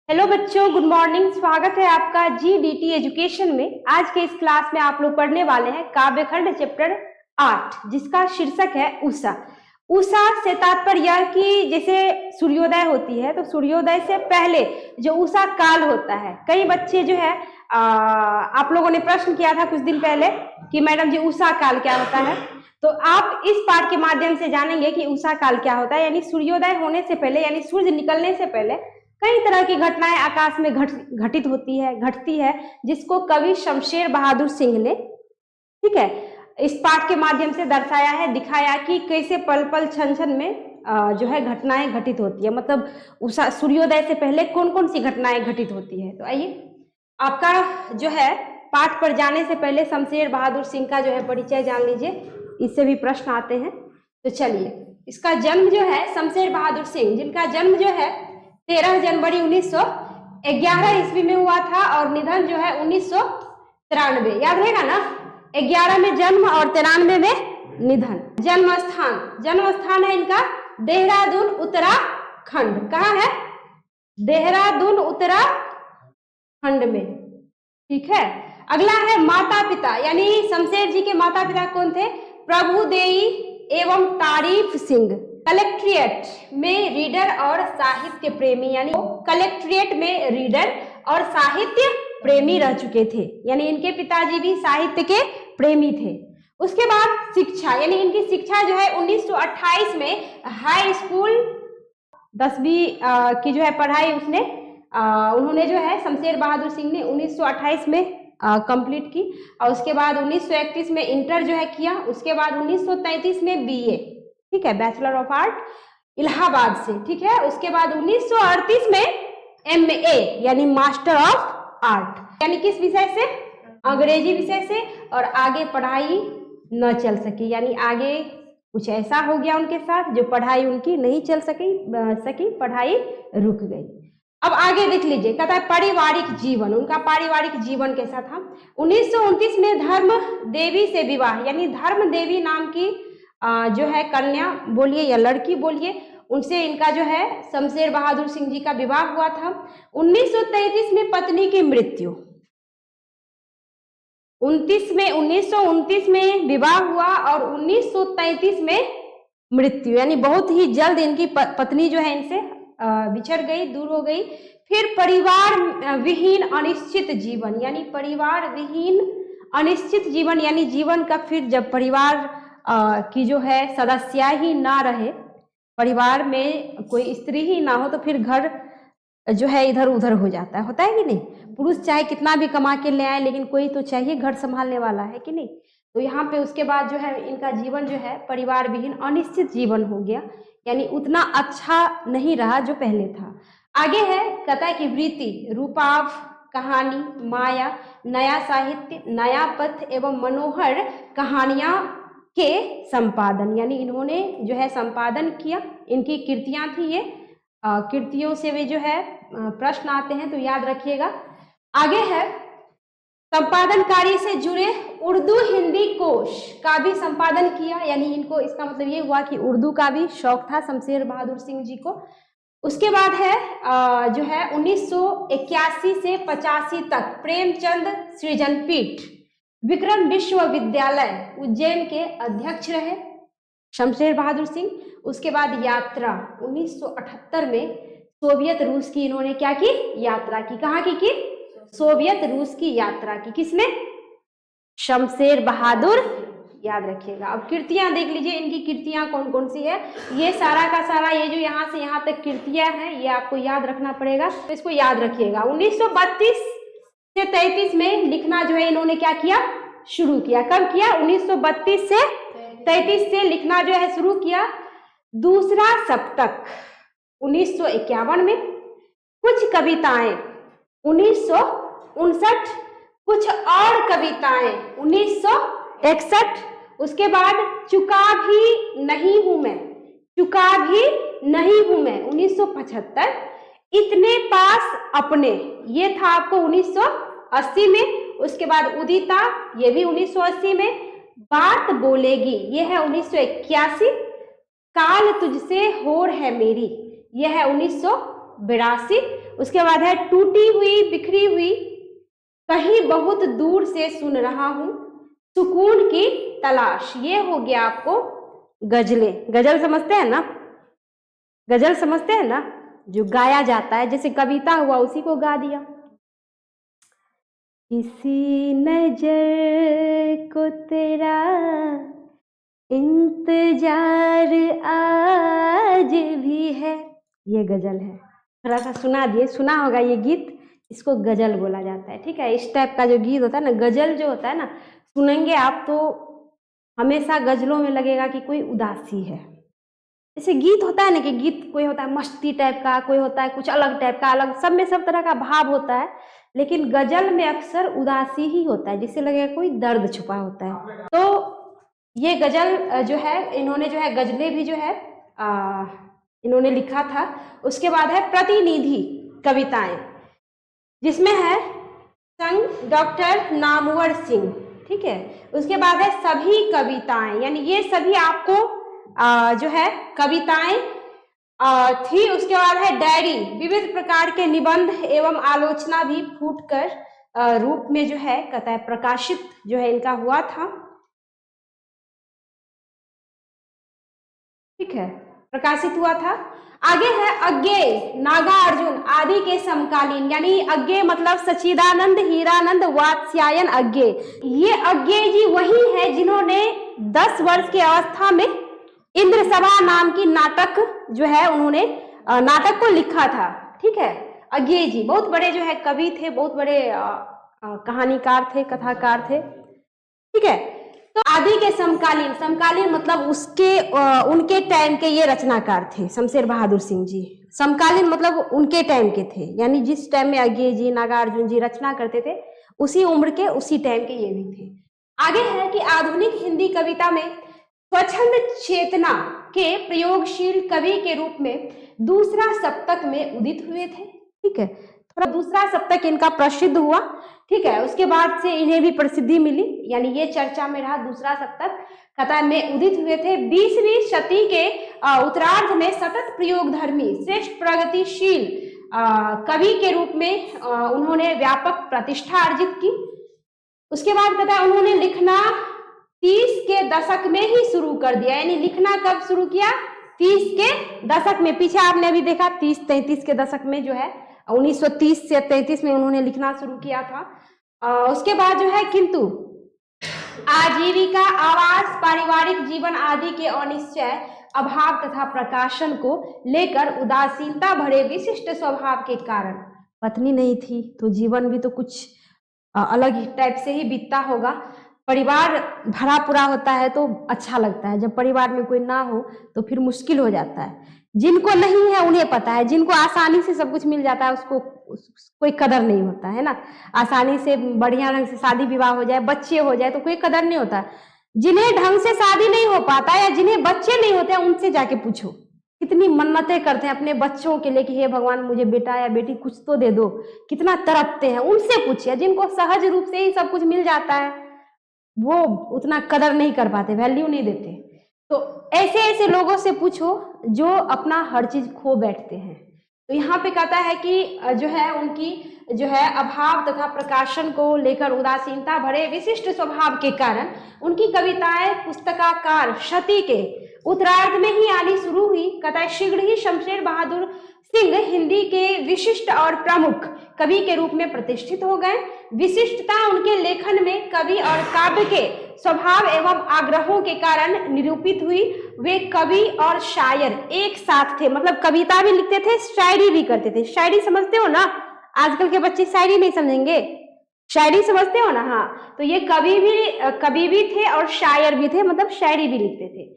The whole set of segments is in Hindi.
हेलो बच्चों, गुड मॉर्निंग। स्वागत है आपका GDT एजुकेशन में। आज के इस क्लास में आप लोग पढ़ने वाले हैं काव्यखंड चैप्टर 8, जिसका शीर्षक है उषा। उषा से तात्पर्य यह कि जैसे सूर्योदय होती है तो सूर्योदय से पहले जो उषा काल होता है। कई बच्चे जो है आप लोगों ने प्रश्न किया था कुछ दिन पहले कि मैडम जी उषा काल क्या होता है, तो आप इस पाठ के माध्यम से जानेंगे कि उषा काल क्या होता है। यानी सूर्योदय होने से पहले, यानी सूर्य निकलने से पहले कई तरह की घटनाएं आकाश में घटती है, जिसको कवि शमशेर बहादुर सिंह ने, ठीक है, इस पाठ के माध्यम से दर्शाया है, दिखाया कि कैसे पल पल क्षण क्षण में जो है घटनाएं घटित होती है। मतलब उषा सूर्योदय से पहले कौन कौन सी घटनाएं घटित होती है। तो आइए आपका जो है पाठ पर जाने से पहले शमशेर बहादुर सिंह का जो है परिचय जान लीजिए, इससे भी प्रश्न आते हैं। तो चलिए, इसका जन्म जो है शमशेर बहादुर सिंह, जिनका जन्म जो है 13 जनवरी 1911 ईस्वी में हुआ था और निधन जो है 1993, याद रहेगा ना, 11 में जन्म और 93 में निधन। जन्म स्थान है इनका देहरादून उत्तराखंड। कहाँ है? देहरादून उत्तराखंड में, ठीक है। अगला है माता पिता, यानी शमशेर जी के माता पिता कौन थे? प्रभुदेई एवं तारीफ सिंह। कलेक्ट्रेट में रीडर और साहित्य प्रेमी, यानी कलेक्ट्रेट में रीडर और साहित्य प्रेमी रह चुके थे, यानी इनके पिताजी भी साहित्य के प्रेमी थे। उसके बाद शिक्षा, यानी इनकी शिक्षा जो है 1928 में हाई स्कूल 10वीं की जो है पढ़ाई उन्होंने जो है शमशेर बहादुर सिंह ने 1928 में कंप्लीट की और उसके बाद 1931 में इंटर जो है किया। उसके बाद 1933 में BA, ठीक है, बैचलर ऑफ आर्ट इलाहाबाद से, ठीक है। उसके बाद 1938 में MA यानी मास्टर ऑफ आर्ट, यानी किस विषय से? अंग्रेजी विषय से। और आगे पढ़ाई न चल सकी, यानी आगे कुछ ऐसा हो गया उनके साथ जो पढ़ाई उनकी नहीं चल सकी, पढ़ाई रुक गई। अब आगे देख लीजिए, कहता है पारिवारिक जीवन। उनका पारिवारिक जीवन कैसा था? 1929 में धर्म देवी से विवाह, यानी धर्म देवी नाम की जो है कन्या बोलिए या लड़की बोलिए, उनसे इनका जो है शमशेर बहादुर सिंह जी का विवाह हुआ था। 1933 में पत्नी की मृत्यु, 1929 में विवाह हुआ और 1933 में मृत्यु, यानी बहुत ही जल्द इनकी पत्नी जो है इनसे बिछड़ गई, दूर हो गई। फिर परिवार विहीन अनिश्चित जीवन, यानी परिवार विहीन अनिश्चित जीवन, यानी जीवन का फिर जब परिवार की जो है सदस्य ही ना रहे, परिवार में कोई स्त्री ही ना हो, तो फिर घर जो है इधर उधर हो जाता है, होता है कि नहीं? पुरुष चाहे कितना भी कमा के ले आए, लेकिन कोई तो चाहिए घर संभालने वाला, है कि नहीं? तो यहाँ पे उसके बाद जो है इनका जीवन जो है परिवार विहीन अनिश्चित जीवन हो गया, यानी उतना अच्छा नहीं रहा जो पहले था। आगे है, कहता है कि वृत्ति, रूपाव, कहानी, माया, नया साहित्य, नया पथ एवं मनोहर कहानियां के संपादन, यानी इन्होंने जो है संपादन किया। इनकी कृतियां थी ये, कृतियों से वे जो है प्रश्न आते हैं तो याद रखिएगा। आगे है संपादन कार्य से जुड़े उर्दू हिंदी कोश का भी संपादन किया, यानी इनको, इसका मतलब ये हुआ कि उर्दू का भी शौक था शमशेर बहादुर सिंह जी को। उसके बाद है जो है 1981 से 85 तक प्रेमचंद सृजनपीठ विक्रम विश्वविद्यालय उज्जैन के अध्यक्ष रहे शमशेर बहादुर सिंह। उसके बाद यात्रा, 1978 में सोवियत रूस की इन्होंने क्या की? यात्रा की। कहाँ की? सोवियत रूस की यात्रा की। किसने? शमशेर बहादुर, याद रखिएगा। अब कृतियां देख लीजिए, इनकी कृतियां कौन कौन सी है। ये सारा का सारा, ये जो यहाँ से यहाँ तक कृतियां हैं, ये आपको याद रखना पड़ेगा, तो इसको याद रखिएगा। 1932 से 33 में लिखना जो है इन्होंने क्या किया? शुरू किया। कब किया? 1932 से 33 से लिखना जो है शुरू किया। दूसरा सप्तक 1951 में, कुछ कविताएं 1959, कुछ और कविताएं 1961। उसके बाद चुका भी नहीं हूं मैं 1975। इतने पास अपने, ये था आपको 1980 में। उसके बाद उदिता, ये भी 1980 में। बात बोलेगी, ये है 1981। काल तुझसे होर है मेरी, यह है 82। उसके बाद है टूटी हुई बिखरी हुई, कहीं बहुत दूर से सुन रहा हूं, सुकून की तलाश। ये हो गया आपको गजलें। गजल समझते हैं ना, गजल समझते हैं ना, जो गाया जाता है, जैसे कविता हुआ उसी को गा दिया। किसी नजर को तेरा इंतजार आज भी है, ये गजल है। थोड़ा सा सुना दिए, सुना होगा ये गीत, इसको गजल बोला जाता है। ठीक है, इस टाइप का जो गीत होता है ना, गजल जो होता है ना, सुनेंगे आप तो हमेशा गजलों में लगेगा कि कोई उदासी है। जैसे गीत होता है ना कि गीत कोई होता है मस्ती टाइप का, कोई होता है कुछ अलग टाइप का, अलग सब में सब तरह का भाव होता है, लेकिन गजल में अक्सर उदासी ही होता है, जिससे लगेगा कोई दर्द छुपा होता है। तो ये गजल जो है, इन्होंने जो है गजलें भी जो है इन्होंने लिखा था। उसके बाद है प्रतिनिधि कविताएं, जिसमें है संग डॉक्टर नामवर सिंह। ठीक है, उसके बाद है सभी कविताएं, यानी ये सभी आपको जो है कविताएं थी। उसके बाद है डायरी, विविध प्रकार के निबंध एवं आलोचना भी फूटकर रूप में जो है कहता है प्रकाशित जो है इनका हुआ था। ठीक है, प्रकाशित हुआ था। आगे है अज्ञेय, नागार्जुन आदि के समकालीन, यानी अज्ञेय मतलब सच्चिदानंद हीरानंद वात्स्यायन अज्ञेय। ये अज्ञेय जी वही है जिन्होंने 10 वर्ष की अवस्था में इंद्र सभा नाम की नाटक जो है उन्होंने नाटक को लिखा था। ठीक है, अज्ञेय जी बहुत बड़े जो है कवि थे, बहुत बड़े कहानीकार थे, कथाकार थे। ठीक है, तो आदि के समकालीन, समकालीन मतलब उसके उनके टाइम के ये रचनाकार थे शमशेर बहादुर सिंह जी। समकालीन मतलब उनके टाइम के थे, यानी जिस टाइम में अज्ञेय जी नागार्जुन जी रचना करते थे उसी उम्र के उसी टाइम के ये भी थे। आगे है कि आधुनिक हिंदी कविता में स्वच्छंद चेतना के प्रयोगशील कवि के रूप में दूसरा सप्तक में उदित हुए थे। ठीक है, थोड़ा दूसरा सप्तक इनका प्रसिद्ध हुआ। ठीक है, उसके बाद से इन्हें भी प्रसिद्धि मिली, यानी ये चर्चा में रहा। दूसरा सप्तक कथा में उदित हुए थे। 20वीं शती के उत्तरार्ध में सतत प्रयोगधर्मी श्रेष्ठ प्रगतिशील कवि के रूप में उन्होंने व्यापक प्रतिष्ठा अर्जित की। उसके बाद कहता है उन्होंने लिखना 30 के दशक में ही शुरू कर दिया, यानी लिखना कब शुरू किया? 30 के दशक में। पीछे आपने अभी देखा 30-33 के दशक में जो है 1930 से 33 में उन्होंने लिखना शुरू किया था। उसके बाद जो है किंतु आजीविका, आवास, पारिवारिक जीवन आदि के अनिश्चय अभाव तथा प्रकाशन को लेकर उदासीनता भरे विशिष्ट स्वभाव के कारण, पत्नी नहीं थी तो जीवन भी तो कुछ अलग ही टाइप से ही बीतता होगा। परिवार भरा पूरा होता है तो अच्छा लगता है, जब परिवार में कोई ना हो तो फिर मुश्किल हो जाता है। जिनको नहीं है उन्हें पता है, जिनको आसानी से सब कुछ मिल जाता है उसको कोई कदर नहीं होता है ना। आसानी से बढ़िया ढंग से शादी विवाह हो जाए, बच्चे हो जाए तो कोई कदर नहीं होता। जिन्हें ढंग से शादी नहीं हो पाता या जिन्हें बच्चे नहीं होते उनसे जाके पूछो, कितनी मन्नतें करते हैं अपने बच्चों के लिए कि हे भगवान मुझे बेटा या बेटी कुछ तो दे दो, कितना तड़पते हैं। उनसे पूछिए, जिनको सहज रूप से ही सब कुछ मिल जाता है वो उतना कदर नहीं कर पाते, वैल्यू नहीं देते। तो ऐसे ऐसे लोगों से पूछो जो अपना हर चीज खो बैठते हैं। तो यहाँ पे कहता है कि जो है उनकी जो है अभाव तथा प्रकाशन को लेकर उदासीनता भरे विशिष्ट स्वभाव के कारण उनकी कविताएं पुस्तकाकार शती के उत्तरार्ध में ही आनी शुरू हुई। कहता है शीघ्र ही शमशेर बहादुर सिंह हिंदी के विशिष्ट और प्रमुख कवि के रूप में प्रतिष्ठित हो गए। विशिष्टता उनके लेखन में कवि और काव्य के स्वभाव एवं आग्रहों के कारण निरूपित हुई। वे कवि और शायर एक साथ थे, मतलब कविता भी लिखते थे, शायरी भी करते थे। शायरी समझते हो ना, आजकल के बच्चे शायरी नहीं समझेंगे, शायरी समझते हो ना। हाँ, तो ये कवि भी थे और शायर भी थे, मतलब शायरी भी लिखते थे।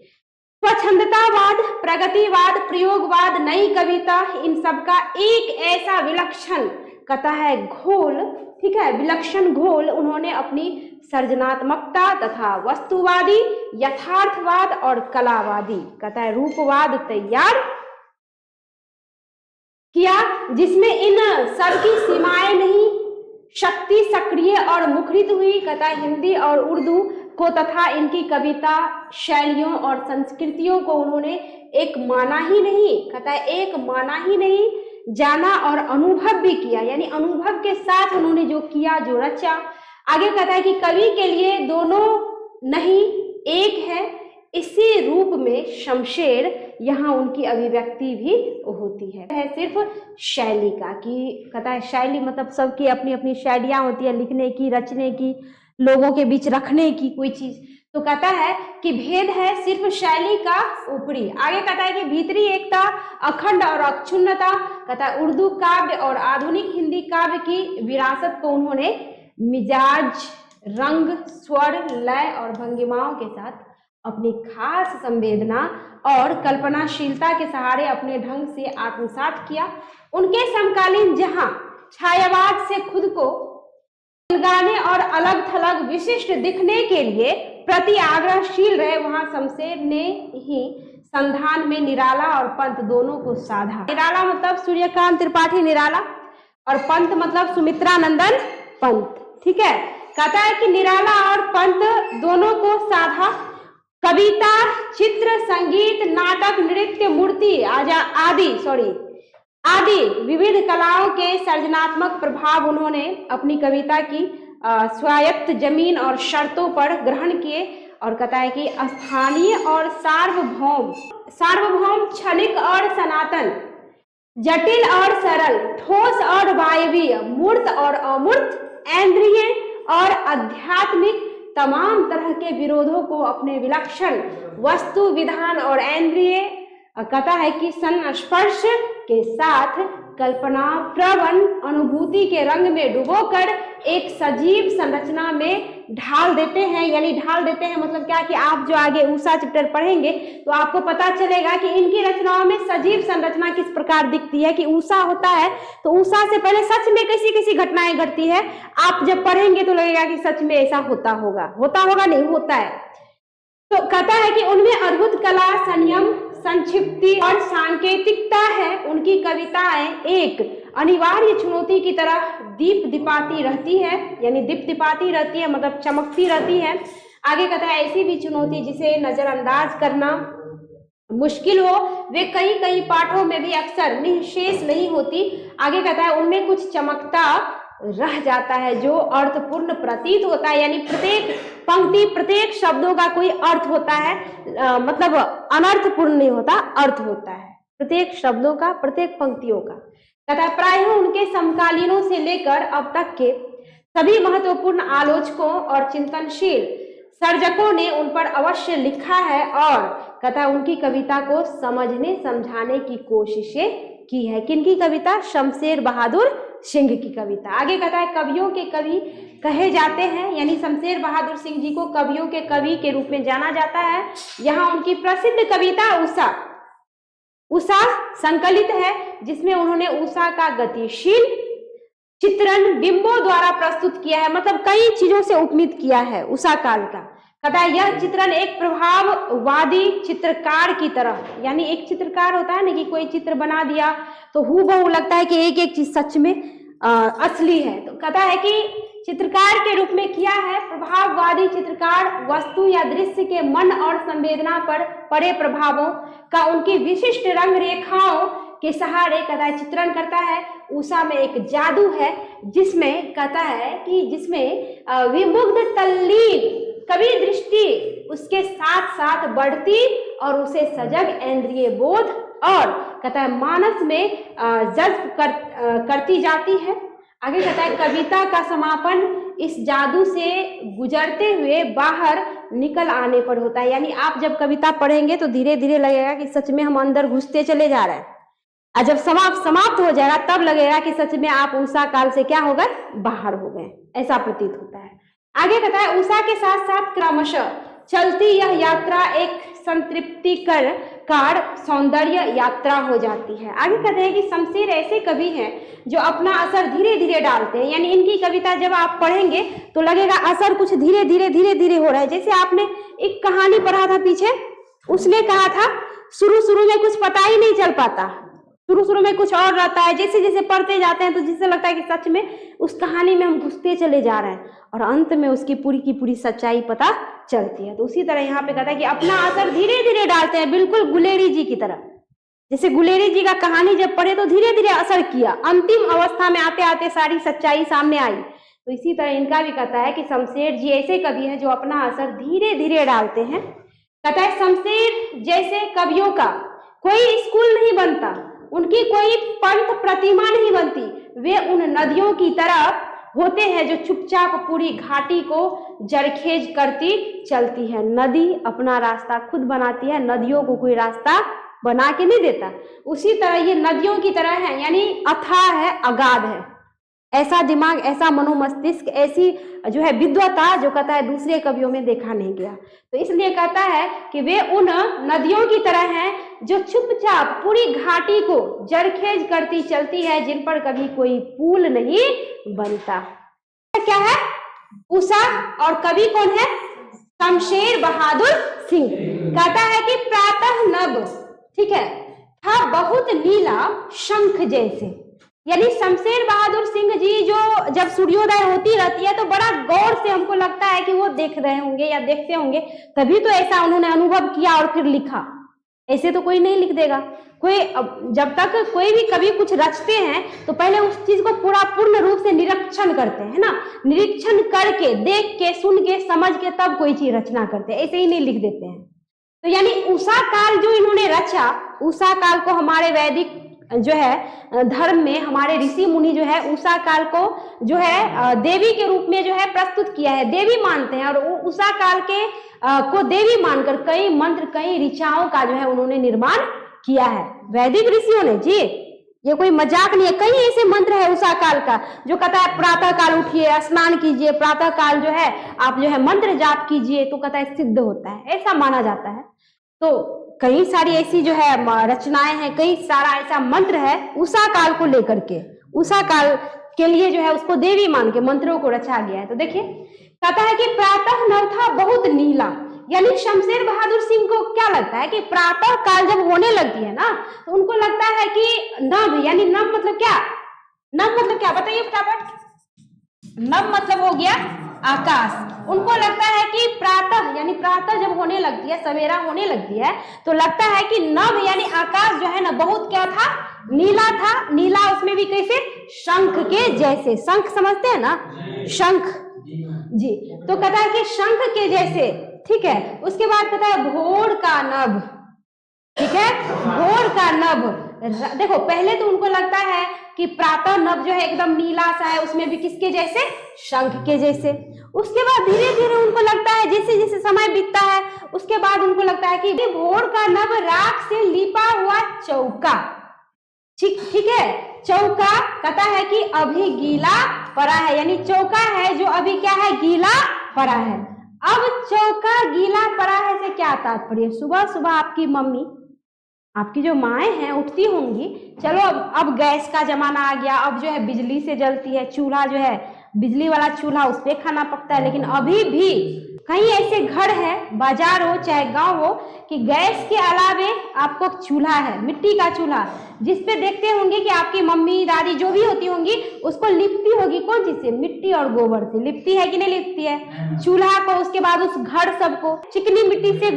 स्वच्छंदतावाद, प्रगतिवाद, प्रयोगवाद, नई कविता, इन सब का एक ऐसा विलक्षण कहता है घोल, ठीक है, विलक्षण घोल उन्होंने अपनी सर्जनात्मकता तथा वस्तुवादी, यथार्थवाद और कलावादी कहता है रूपवाद तैयार किया, जिसमें इन सब की सीमाएं नहीं, शक्ति सक्रिय और मुखरित हुई। कहता है हिंदी और उर्दू को तथा इनकी कविता शैलियों और संस्कृतियों को उन्होंने एक माना ही नहीं, कहता है एक माना ही नहीं, जाना और अनुभव भी किया, यानी अनुभव के साथ उन्होंने जो किया, जो रचा। आगे कहता है कि कवि के लिए दोनों नहीं एक है, इसी रूप में शमशेर, यहाँ उनकी अभिव्यक्ति भी होती है सिर्फ शैली का, कि कहता है शैली मतलब सबकी अपनी अपनी शैलियां होती है, लिखने की, रचने की, लोगों के बीच रखने की कोई चीज। तो कहता है कि भेद है सिर्फ शैली का ऊपरी। आगे कहता है कि भीतरी एकता, अखंड और अक्षुण्णता। कहता है उर्दू काव्य और आधुनिक हिंदी काव्य की विरासत को उन्होंने मिजाज, रंग, स्वर, लय और भंगिमाओं के साथ अपनी खास संवेदना और कल्पनाशीलता के सहारे अपने ढंग से आत्मसात किया। उनके समकालीन जहां छायावाद से खुद को लगाने और अलग थलग विशिष्ट दिखने के लिए प्रति आग्रहशील रहे, वहां शमशेर ने ही संधान में निराला और पंत दोनों को साधा। निराला मतलब सूर्यकांत त्रिपाठी निराला, और पंत मतलब सुमित्रा नंदन पंत। ठीक है, कहता है कि निराला और पंत दोनों को साधा। कविता, चित्र, संगीत, नाटक, नृत्य, मूर्ति आदि विविध कलाओं के सृजनात्मक प्रभाव उन्होंने अपनी कविता की स्वायत्त जमीन और शर्तों पर ग्रहण किए। और कहता है कि स्थानीय और सार्वभौम, क्षणिक और सनातन, जटिल और सरल, ठोस और वायवीय, मूर्त और अमूर्त, इंद्रिय और आध्यात्मिक, तमाम तरह के विरोधों को अपने विलक्षण वस्तु विधान और इंद्रिय कहता है कि संस्पर्श के साथ कल्पना प्रवण अनुभूति के रंग में डुबोकर एक सजीव संरचना में ढाल देते हैं। यानी ढाल देते हैं मतलब क्या, कि आप जो आगे उषा चैप्टर पढ़ेंगे तो आपको पता चलेगा कि इनकी रचनाओं में सजीव संरचना किस प्रकार दिखती है। कि उषा होता है तो उषा से पहले सच में कैसी कैसी घटनाएं घटती है, आप जब पढ़ेंगे तो लगेगा कि सच में ऐसा होता होगा नहीं होता है। तो कहता है कि उनमें अद्भुत कला, संयम, संक्षिप्ति और सांकेतिकता है। उनकी कविताएं एक अनिवार्य चुनौती की तरह दीप्तिपाती रहती है, यानी दीप्तिपाती रहती है मतलब चमकती रहती है। आगे कहता है ऐसी भी चुनौती जिसे नजरअंदाज करना मुश्किल हो, वे कई कई पाठों में भी अक्सर निःशेष नहीं होती। आगे कहता है उनमें कुछ चमकता रह जाता है जो अर्थपूर्ण प्रतीत होता है, यानी प्रत्येक पंक्ति, प्रत्येक शब्दों का कोई अर्थ होता है, मतलब अनर्थपूर्ण नहीं होता, अर्थ होता है प्रत्येक शब्दों का, प्रत्येक पंक्तियों का। कहता है प्रायः उनके समकालीनों से लेकर अब तक के सभी महत्वपूर्ण आलोचकों और चिंतनशील सर्जकों ने उन पर अवश्य लिखा है, और कहता है उनकी कविता को समझने समझाने की कोशिशें की है। किनकी कविता? शमशेर बहादुर सिंह की कविता। आगे कहता है कवियों के कवि कहे जाते हैं, यानी शमशेर बहादुर सिंह जी को कवियों के कवि के रूप में जाना जाता है। यहाँ उनकी प्रसिद्ध कविता उषा संकलित है, जिसमें उन्होंने उषा का गतिशील चित्रण बिंबों द्वारा प्रस्तुत किया है, मतलब कई चीजों से उपमित किया है उषा काल का। कहता है यह चित्रण एक प्रभाववादी चित्रकार की तरह, यानी एक चित्रकार होता है ना कि कोई चित्र बना दिया तो हूबहू लगता है कि एक एक चीज सच में असली है। तो कहता है कि चित्रकार के रूप में किया है। प्रभाववादी चित्रकार वस्तु या दृश्य के मन और संवेदना पर पड़े प्रभावों का उनकी विशिष्ट रंग रेखाओं के सहारे कहता है चित्रण करता है। उषा में एक जादू है जिसमें कहता है कि जिसमें विमुग्ध तल्लीन कवि दृष्टि उसके साथ साथ बढ़ती और उसे सजग इंद्रिय बोध और कहता है मानस में जज्ब करती जाती है। आगे कहता है कविता का समापन इस जादू से गुजरते हुए बाहर निकल आने पर होता है, यानी आप जब कविता पढ़ेंगे तो धीरे धीरे लगेगा कि सच में हम अंदर घुसते चले जा रहे हैं, और जब समाप्त हो जाएगा तब लगेगा कि सच में आप उषा काल से क्या हो गए, बाहर हो गए, ऐसा प्रतीत होता है। आगे कहता है उषा के साथ साथ क्रमशः चलती यह यात्रा एक संतृप्तिकर सौंदर्य यात्रा हो जाती है। आगे कहते हैं कि शमशेर ऐसे कवि हैं जो अपना असर धीरे धीरे डालते हैं, यानी इनकी कविता जब आप पढ़ेंगे तो लगेगा असर कुछ धीरे धीरे हो रहा है। जैसे आपने एक कहानी पढ़ा था पीछे, उसने कहा था शुरू में कुछ पता ही नहीं चल पाता, शुरू में कुछ और रहता है, जैसे जैसे पढ़ते जाते हैं तो जिससे लगता है कि सच में उस कहानी में हम घुसते चले जा रहे हैं और अंत में उसकी पूरी की पूरी सच्चाई पता चलती है। तो उसी तरह यहाँ पे कहता है कि अपना असर धीरे धीरे डालते हैं, बिल्कुल गुलेरी जी की तरह, जैसे गुलेरी जी का कहानी जब पढ़े तो धीरे धीरे असर किया, अंतिम अवस्था में आते आते सारी सच्चाई सामने आई। तो इसी तरह इनका भी कहता है कि शमशेर जी ऐसे कवि हैं जो अपना असर धीरे धीरे डालते हैं। कहता है शमशेर जैसे कवियों का कोई स्कूल नहीं बनता, उनकी कोई पंथ प्रतिमा नहीं बनती, वे उन नदियों की तरह होते हैं जो चुपचाप पूरी घाटी को जरखेज करती चलती है। नदी अपना रास्ता खुद बनाती है, नदियों को कोई रास्ता बना के नहीं देता। उसी तरह ये नदियों की तरह है, यानी अथाह है, अगाध है। ऐसा दिमाग, ऐसा मनोमस्तिष्क, ऐसी जो है विद्वता जो कहता है दूसरे कवियों में देखा नहीं गया। तो इसलिए कहता है कि वे उन नदियों की तरह हैं जो चुपचाप पूरी घाटी को जरखेज करती चलती है, जिन पर कभी कोई पुल नहीं बनता। क्या है? उषा। और कवि कौन है? शमशेर बहादुर सिंह। कहता है कि प्रातः नभ, ठीक है, था बहुत नीला शंख जैसे। यानी शमशेर बहादुर सिंह जी जो जब सूर्योदय होती रहती है तो बड़ा गौर से हमको लगता है कि वो देख रहे होंगे या देखते होंगे, तभी तो ऐसा उन्होंने अनुभव किया और फिर लिखा। ऐसे तो कोई नहीं लिख देगा। कोई जब तक कोई भी कभी कुछ रचते हैं तो पहले उस चीज को पूर्ण रूप से निरीक्षण करते हैं ना, निरीक्षण करके, देख के, सुन के, समझ के तब कोई चीज रचना करते हैं, ऐसे ही नहीं लिख देते हैं। तो यानी उषा काल जो इन्होंने रचा, उषा काल को हमारे वैदिक जो है धर्म में हमारे ऋषि मुनि जो है उषा काल को जो है देवी के रूप में जो है प्रस्तुत किया है, देवी मानते हैं। और उषा काल के को देवी मानकर कई मंत्र, कई ऋचाओं का जो है उन्होंने निर्माण किया है वैदिक ऋषियों ने जी। ये कोई मजाक नहीं है। कई ऐसे मंत्र है उषा काल का जो कहता है प्रातः काल उठिए, स्नान कीजिए, प्रातः काल जो है आप जो है मंत्र जाप कीजिए तो कहता है सिद्ध होता है, ऐसा माना जाता है। तो कई सारी ऐसी जो है रचनाएं हैं, कई सारा ऐसा मंत्र है उषा काल को लेकर के, उषा काल के लिए जो है उसको देवी मान के मंत्रों को रचा गया है। तो देखिए कहता है कि प्रातः नभ था बहुत नीला, यानी शमशेर बहादुर सिंह को क्या लगता है कि प्रातः काल जब होने लगती है ना तो उनको लगता है कि नभ, यानी नभ मतलब क्या? नभ मतलब क्या बताइए फटाफट। नभ मतलब हो गया आकाश। उनको लगता है कि प्रातः, यानी प्रातः जब होने लगती है, सवेरा होने लगती है, तो लगता है कि नभ यानी आकाश जो है ना बहुत क्या था? नीला था। नीला उसमें भी कैसे? शंख के जैसे। शंख समझते हैं ना? शंख जी। तो कहता है कि शंख के जैसे, ठीक है। उसके बाद कहता है भोर का नभ, ठीक है, भोर का नभ। देखो पहले तो उनको लगता है कि प्रातः नभ जो है एकदम नीला सा है, उसमें भी किसके जैसे? शंख के जैसे। उसके बाद धीरे धीरे उनको लगता है, जैसे जैसे समय बीतता है उसके बाद उनको लगता है कि भोर का नभ राख से लिपा हुआ चौका, ठीक है, चौका कहता है कि अभी गीला पड़ा है, यानी चौका है जो अभी क्या है? गीला पड़ा है। अब चौका गीला पड़ा है से क्या तात्पर्य? सुबह सुबह आपकी मम्मी, आपकी जो माएँ हैं उठती होंगी, चलो अब गैस का जमाना आ गया, अब जो है बिजली से जलती है, चूल्हा जो है बिजली वाला चूल्हा, उस पे खाना पकता है। लेकिन अभी भी कहीं ऐसे घर है, बाजार हो चाहे गांव हो, कि गैस के अलावे आपको चूल्हा है, मिट्टी का चूल्हा, जिसपे देखते होंगे कि आपकी मम्मी दादी जो भी होती होंगी उसको लिपती होगी। कौन चीज से? मिट्टी और गोबर से लिपती है कि नहीं लिपती है चूल्हा को। उसके बाद उस घर सबको चिकनी मिट्टी से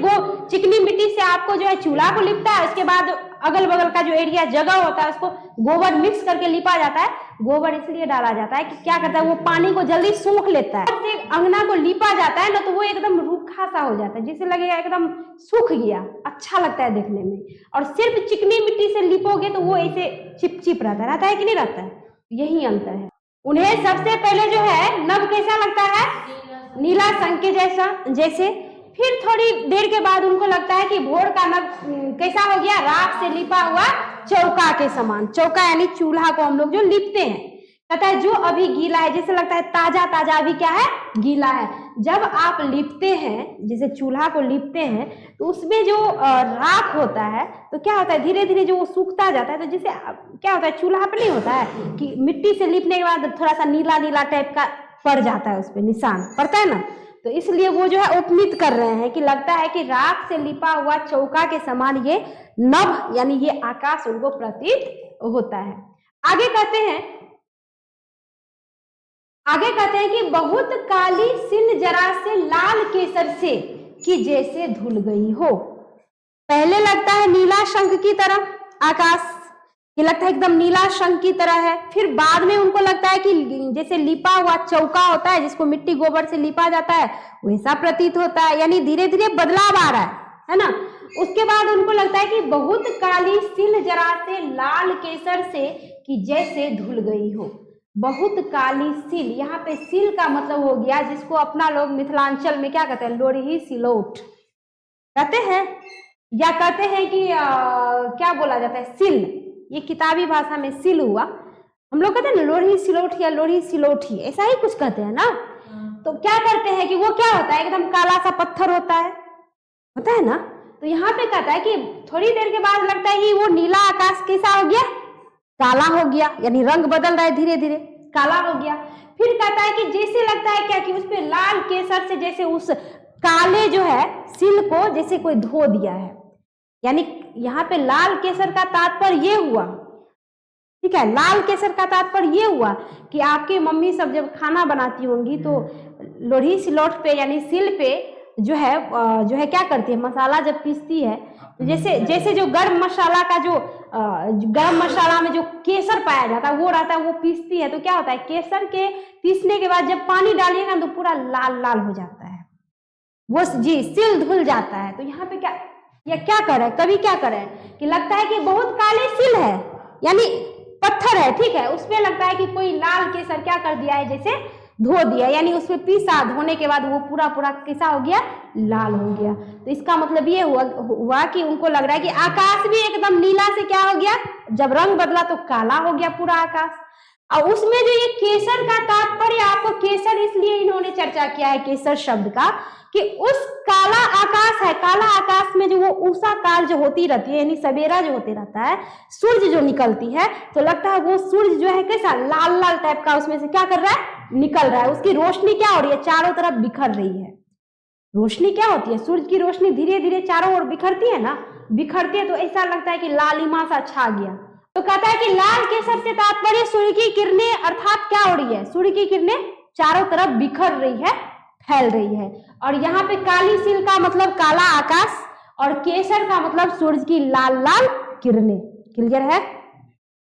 चिकनी मिट्टी से आपको जो है चूल्हा को लिपता है। उसके बाद अगल बगल का जो एरिया जगह होता है उसको गोबर मिक्स करके लिपा जाता है। गोबर इसलिए डाला जाता है कि क्या करता है? वो पानी को जल्दी सूख लेता है। अंगना को लिपा जाता है ना तो वो एकदम रूखा सा हो जाता है, जिससे लगेगा एकदम सूख गया, अच्छा लगता है देखने में। और सिर्फ चिकनी मिट्टी से लिपोगे तो वो ऐसे चिपचिप रहता है कि नहीं रहता है? यही अंतर है। उन्हें सबसे पहले जो है नभ कैसा लगता है? नीला शंख के जैसे। फिर थोड़ी देर के बाद उनको लगता है कि भोर का नभ कैसा हो गया? राख से लिपा हुआ चौका के समान। चौका यानी चूल्हा को हम लोग जो लिपते हैं। कहता है जो अभी गीला है, जैसे लगता है ताजा ताजा अभी क्या है? गीला है। जब आप लिपते हैं, जैसे चूल्हा को लिपते हैं, तो उसमें जो राख होता है तो क्या होता है? धीरे धीरे जो वो सूखता जाता है। तो जैसे क्या होता है? चूल्हा पर नहीं होता है कि मिट्टी से लिपने के बाद थोड़ा सा नीला नीला टाइप का पड़ जाता है, उस पर निशान पड़ता है ना। तो इसलिए वो जो है उपमित कर रहे हैं कि लगता है कि राख से लिपा हुआ चौका के समान ये नभ यानी ये आकाश उनको प्रतीत होता है। आगे कहते हैं कि बहुत काली सिन जरा से लाल केसर से कि जैसे धुल गई हो। पहले लगता है नीला शंख की तरह, आकाश, ये लगता है एकदम नीला शंख की तरह है। फिर बाद में उनको लगता है कि जैसे लिपा हुआ चौका होता है जिसको मिट्टी गोबर से लिपा जाता है वैसा प्रतीत होता है, यानी धीरे धीरे बदलाव आ रहा है ना। उसके बाद उनको लगता है कि बहुत काली सिल जरा से लाल केसर से कि जैसे धुल गई हो। बहुत काली सिल, यहाँ पे सिल का मतलब हो गया जिसको अपना लोग मिथिलांचल में क्या कहते हैं, लोरही सिलौट कहते हैं, या कहते हैं कि क्या बोला जाता है, सिल। ये किताबी भाषा में सिल हुआ, हम लोग कहते हैं ना लोरही सिलौट या लोरही सिलौठी, ऐसा ही कुछ कहते हैं ना। तो क्या करते हैं कि वो क्या होता है, एकदम काला सा पत्थर होता है ना। तो यहाँ पे कहता है कि थोड़ी देर के बाद लगता है कि वो नीला आकाश कैसा हो गया, काला हो गया, यानी रंग बदल रहा है, धीरे धीरे काला हो गया। फिर कहता है कि जैसे लगता है क्या कि उस पे लाल केसर से जैसे उस काले जो है सिल को जैसे कोई धो दिया है। यानी यहाँ पे लाल केसर का तात्पर्य ये हुआ, ठीक है, लाल केसर का तात्पर्य ये हुआ कि आपकी मम्मी सब जब खाना बनाती होंगी तो लोरही सिलौट पे यानी सिल पे जो है क्या करती है, मसाला जब पीसती है तो जैसे जो गर्म मसाला का जो गर्म मसाला में जो केसर पाया जाता है वो रहता है, वो पीसती है तो क्या होता है, केसर के पीसने के बाद जब पानी डालिएगा तो पूरा लाल लाल हो जाता है, वो जी सिल धुल जाता है। तो यहाँ पे क्या कर रहा है, कभी क्या कर रहे हैं कि लगता है कि बहुत काले सिल है, यानी पत्थर है, ठीक है, उसमें लगता है कि कोई लाल केसर क्या कर दिया है, जैसे धो दिया, यानी उसमें पीसा, धोने के बाद वो पूरा कैसा हो गया, लाल हो गया। तो इसका मतलब ये हुआ कि उनको लग रहा है कि आकाश भी एकदम नीला से क्या हो गया, जब रंग बदला तो काला हो गया पूरा आकाश। और उसमें जो ये केसर का तात्पर्य, आपको केसर इसलिए इन्होंने चर्चा किया है केसर शब्द का, कि उस काला आकाश है, काला आकाश में जो वो उषा काल जो होती रहती है, यानी सवेरा जो होते रहता है, सूरज जो निकलती है, तो लगता है वो सूरज जो है कैसा लाल लाल टाइप का उसमें से क्या कर रहा है, निकल रहा है। उसकी रोशनी क्या हो रही है, चारों तरफ बिखर रही है। रोशनी क्या होती है, सूरज की रोशनी धीरे धीरे चारों ओर बिखरती है ना, बिखरती है तो ऐसा लगता है कि लालिमा सा छा गया। तो कहता है कि लाल केसर से तात्पर्य सूर्य की किरणें, अर्थात क्या हो रही है, सूर्य की किरणें चारों तरफ बिखर रही है, फैल रही है। और यहाँ पे काली सिल का मतलब काला आकाश और केसर का मतलब सूरज की लाल लाल किरणें। क्लियर है।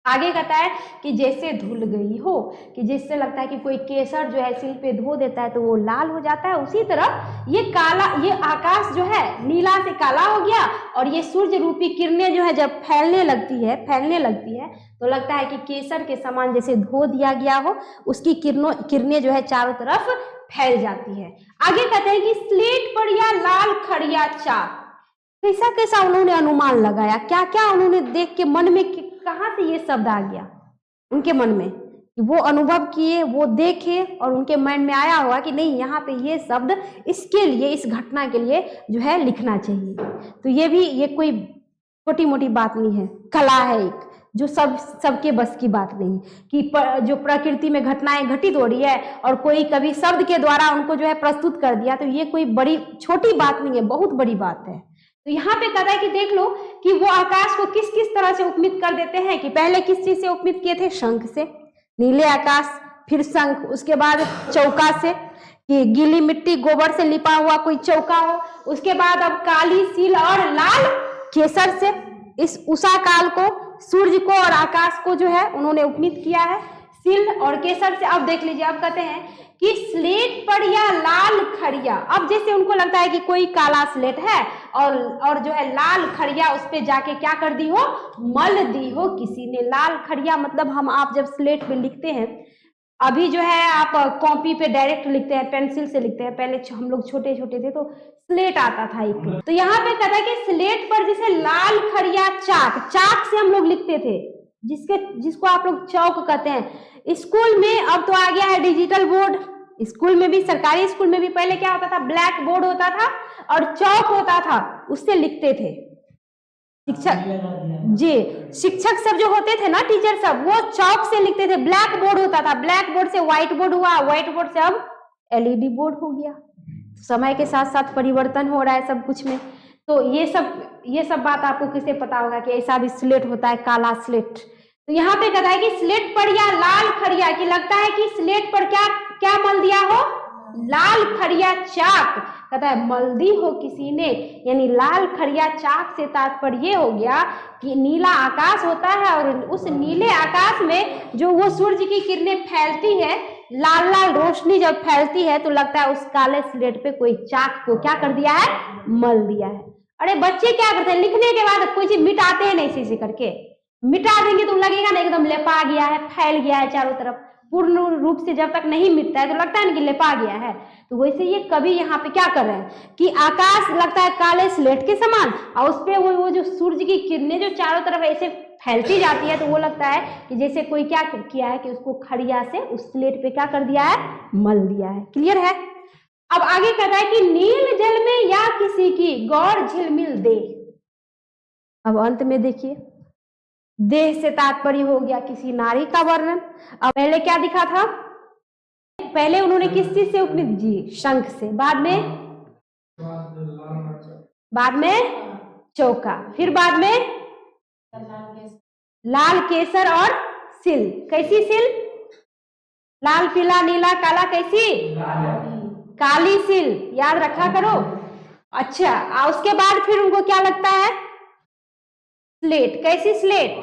आगे कहता है कि जैसे धुल गई हो, कि जिससे लगता है कि कोई केसर जो है सिल पे धो देता है तो वो लाल हो जाता है, उसी तरह ये आकाश जो है नीला से काला हो गया और ये सूर्य रूपी किरणें जो है जब फैलने लगती है तो लगता है कि केसर के समान जैसे धो दिया गया हो, उसकी किरणें जो है चारों तरफ फैल जाती है। आगे कहते हैं कि स्लेट पर या लाल खड़िया चाक, कैसा उन्होंने अनुमान लगाया, क्या क्या उन्होंने देख के मन में कहां से ये शब्द आ गया उनके मन में, कि वो अनुभव किए, वो देखे और उनके मन में आया होगा कि नहीं यहाँ पे ये शब्द इसके लिए, इस घटना के लिए जो है लिखना चाहिए। तो ये कोई छोटी मोटी बात नहीं है, कला है एक, जो सबके बस की बात नहीं, कि जो प्रकृति में घटनाएं घटित हो रही है और कोई कभी शब्द के द्वारा उनको जो है प्रस्तुत कर दिया, तो ये कोई बड़ी छोटी बात नहीं है, बहुत बड़ी बात है। तो यहाँ पे कहता है कि देख लो कि वो आकाश को किस किस तरह से उपमित कर देते हैं, कि पहले किस चीज से उपमित किए थे, शंख से, नीले आकाश, फिर शंख, उसके बाद चौका से, कि गीली मिट्टी गोबर से लिपा हुआ कोई चौका हो, उसके बाद अब काली सील और लाल केसर से इस उषा काल को, सूर्य को और आकाश को जो है उन्होंने उपमित किया है सिल और केसर से। अब देख लीजिए, अब कहते हैं कि स्लेट पर या लाल खड़िया, अब जैसे उनको लगता है कि कोई काला स्लेट है और जो है लाल खड़िया उस पे जाके क्या कर दी हो, मल दी हो किसी ने। लाल खड़िया मतलब आप जब स्लेट पे लिखते हैं, अभी जो है आप कॉपी पे डायरेक्ट लिखते हैं, पेंसिल से लिखते हैं, पहले हम लोग छोटे छोटे थे तो स्लेट आता था एक। तो यहाँ पे कहता है कि स्लेट पर जैसे लाल खड़िया चाक से हम लोग लिखते थे, जिसको आप लोग चौक कहते हैं। स्कूल में अब तो आ गया है डिजिटल बोर्ड, स्कूल में भी, सरकारी स्कूल में भी पहले क्या होता था, ब्लैक बोर्ड होता था और चौक होता था, उससे लिखते थे शिक्षक सब जो होते थे ना, टीचर सब, वो चौक से लिखते थे। ब्लैक बोर्ड होता था, ब्लैक बोर्ड से व्हाइट बोर्ड हुआ, व्हाइट बोर्ड से अब एलईडी बोर्ड हो गया। समय के साथ साथ परिवर्तन हो रहा है सब कुछ में। तो ये सब बात आपको किसे पता होगा कि ऐसा भी स्लेट होता है, काला स्लेट। तो यहाँ पे कहता है कि स्लेट पर या लाल खड़िया, कि लगता है कि स्लेट पर क्या मल दिया हो, लाल खड़िया चाक, कहता है मल दी हो किसी ने, यानी लाल खड़िया चाक से तात्पर्य ये हो गया कि नीला आकाश होता है और उस नीले आकाश में जो वो सूरज की किरणें फैलती है, लाल लाल रोशनी जब फैलती है तो लगता है उस काले स्लेट पे कोई चाक को क्या कर दिया है, मल दिया है। अरे बच्चे क्या करते हैं, लिखने के बाद कोई चीज मिटाते हैं नहीं, इसी करके मिटा देंगे तो लगेगा ना एकदम लेपा गया है, फैल गया है चारों तरफ। पूर्ण रूप से जब तक नहीं मिटता है तो लगता है ना कि लेपा गया है। तो वैसे ये कवि यहाँ पे क्या कर रहे हैं कि आकाश लगता है काले स्लेट के समान और उस पे वो जो सूरज की किरणें जो चारों तरफ ऐसे फैलती जाती है तो वो लगता है कि जैसे कोई क्या किया है कि उसको खड़िया से उस स्लेट पे क्या कर दिया है, मल दिया है। क्लियर है। अब आगे कहता है कि नील जल में या किसी की गौर झिलमिल देह। अब अंत में देखिए, देह से तात्पर्य हो गया किसी नारी का वर्णन। अब पहले क्या दिखा था, पहले उन्होंने किस चीज से उपमित जी, शंख से, बाद में चौका, फिर बाद में लाल केसर और सिल। कैसी सिल, लाल पीला नीला काला, कैसी काली सिल, याद रखा करो। अच्छा, उसके बाद फिर उनको क्या लगता है, स्लेट। कैसी स्लेट,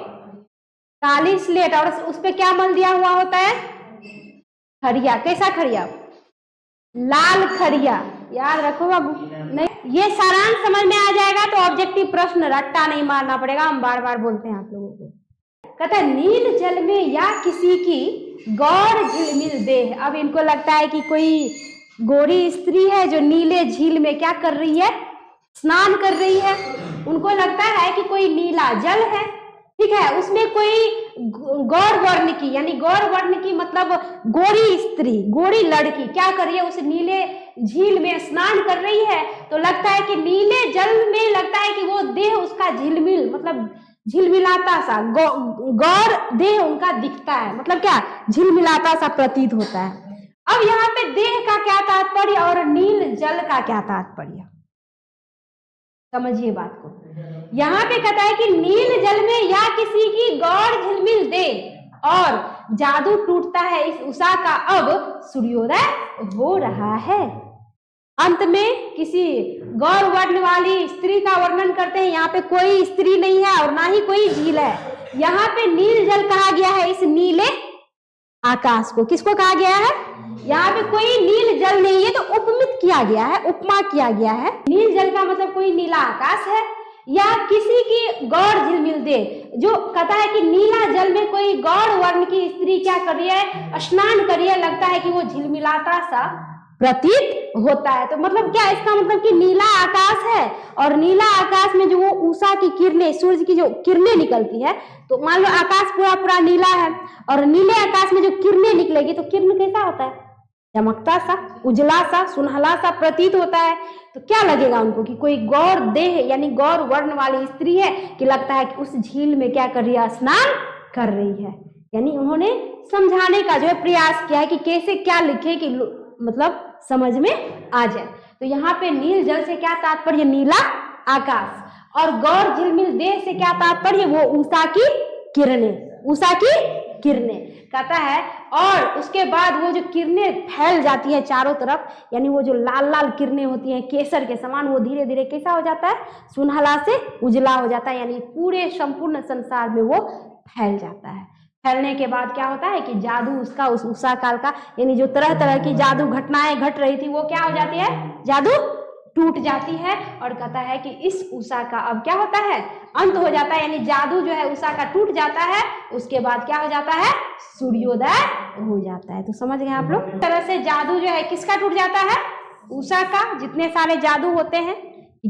काली स्लेट, और उस पे क्या मल दिया हुआ होता है, खड़िया। कैसा खड़िया, लाल खड़िया, याद रखो बाबू। नहीं, ये सारांश समझ में आ जाएगा तो ऑब्जेक्टिव प्रश्न रट्टा नहीं मारना पड़ेगा, हम बार बार बोलते हैं आप लोगों को। कहता है नील जल में या किसी की गौर झिलमिल देह। अब इनको लगता है कि कोई गोरी स्त्री है जो नीले झील में क्या कर रही है, स्नान कर रही है। उनको लगता है कि कोई नीला जल है, ठीक है, उसमें कोई गौर वर्ण की, यानी गौर वर्ण की मतलब गोरी स्त्री, गोरी लड़की क्या कर रही है, उस नीले झील में स्नान कर रही है। तो लगता है कि नीले जल में लगता है कि वो देह उसका झिलमिल मतलब झिलमिलाता सा, गौर देह उनका दिखता है, मतलब क्या, झिलमिलाता सा प्रतीत होता है। अब यहाँ पे देह का क्या तात्पर्य और नील जल का क्या तात्पर्य, समझिए बात को। यहाँ पे कहता है कि नील जल में या किसी की गौर झिलमिल दे और जादू टूटता है इस उषा का, अब सूर्योदय हो रहा है। अंत में किसी गौर वर्ण वाली स्त्री का वर्णन करते हैं। यहाँ पे कोई स्त्री नहीं है और ना ही कोई झील है। यहाँ पे नील जल कहा गया है इस नीले आकाश को। किसको कहा गया है, यहाँ पे कोई नील जल नहीं है तो उपमित किया गया है, उपमा किया गया है। नील जल का मतलब कोई नीला आकाश है या किसी की गौर झिलमिल दे, जो कहता है कि नीला जल में कोई गौर वर्ण की स्त्री क्या कर रही है, स्नान कर रही है, लगता है कि वो झिलमिलाता सा प्रतीत होता है। तो मतलब क्या, इसका मतलब कि नीला आकाश है और नीला आकाश में जो वो उषा की किरणें, सूरज की जो किरणें निकलती है, तो मान लो आकाश पूरा पूरा नीला है और नीले आकाश में जो किरणें निकलेगी तो किरण कैसा होता है, चमकता सा, उजला सा, सुनहला सा प्रतीत होता है। तो क्या लगेगा उनको कि कोई गौर देह यानी गौर वर्ण वाली स्त्री है, कि लगता है कि उस झील में क्या कर रही है, स्नान कर रही है। यानी उन्होंने समझाने का जो है प्रयास किया है कि कैसे क्या लिखे कि मतलब समझ में आ जाए। तो यहाँ पे नील जल से क्या तात्पर्य, नीला आकाश, और गौर झिलमिल देह से क्या तात्पर्य, वो उषा की किरणें, उषा की किरणें कहता है। और उसके बाद वो जो किरणें फैल जाती है चारों तरफ, यानी वो जो लाल लाल किरणें होती हैं केसर के समान, वो धीरे धीरे कैसा हो जाता है, सुनहला से उजला हो जाता है, यानी पूरे संपूर्ण संसार में वो फैल जाता है। फैलने के बाद क्या होता है कि जादू उसका, उस उषा काल का, यानी जो तरह तरह की जादू घटनाएं घट रही थी वो क्या हो जाती है, जादू टूट जाती है। और कहता है कि इस उषा का अब क्या होता है, अंत हो जाता है, यानी जादू जो है उषा का टूट जाता है। उसके बाद क्या हो जाता है, सूर्योदय हो जाता है। तो समझ गए आप लोग। तरह से जादू जो है किसका टूट जाता है, उषा का। जितने सारे जादू होते हैं,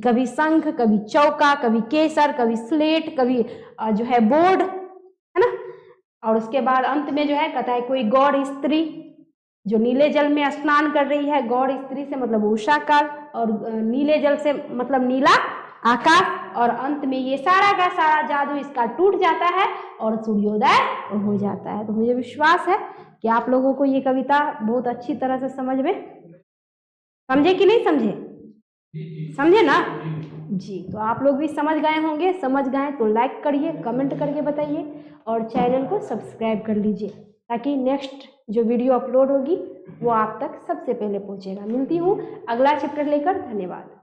कभी शंख, कभी चौका, कभी केसर, कभी स्लेट, कभी जो है बोर्ड, है ना। और उसके बाद अंत में जो है कहता है कोई गौर स्त्री जो नीले जल में स्नान कर रही है, गौर स्त्री से मतलब उषा काल, और नीले जल से मतलब नीला आकाश, और अंत में ये सारा का सारा जादू इसका टूट जाता है और सूर्योदय हो जाता है। तो मुझे विश्वास है कि आप लोगों को ये कविता बहुत अच्छी तरह से समझ में, समझे कि नहीं समझे, समझे ना जी। तो आप लोग भी समझ गए होंगे, समझ गए तो लाइक करिए, कमेंट करके बताइए और चैनल को सब्सक्राइब कर लीजिए ताकि नेक्स्ट जो वीडियो अपलोड होगी वो आप तक सबसे पहले पहुंचेगा। मिलती हूँ अगला चैप्टर लेकर। धन्यवाद।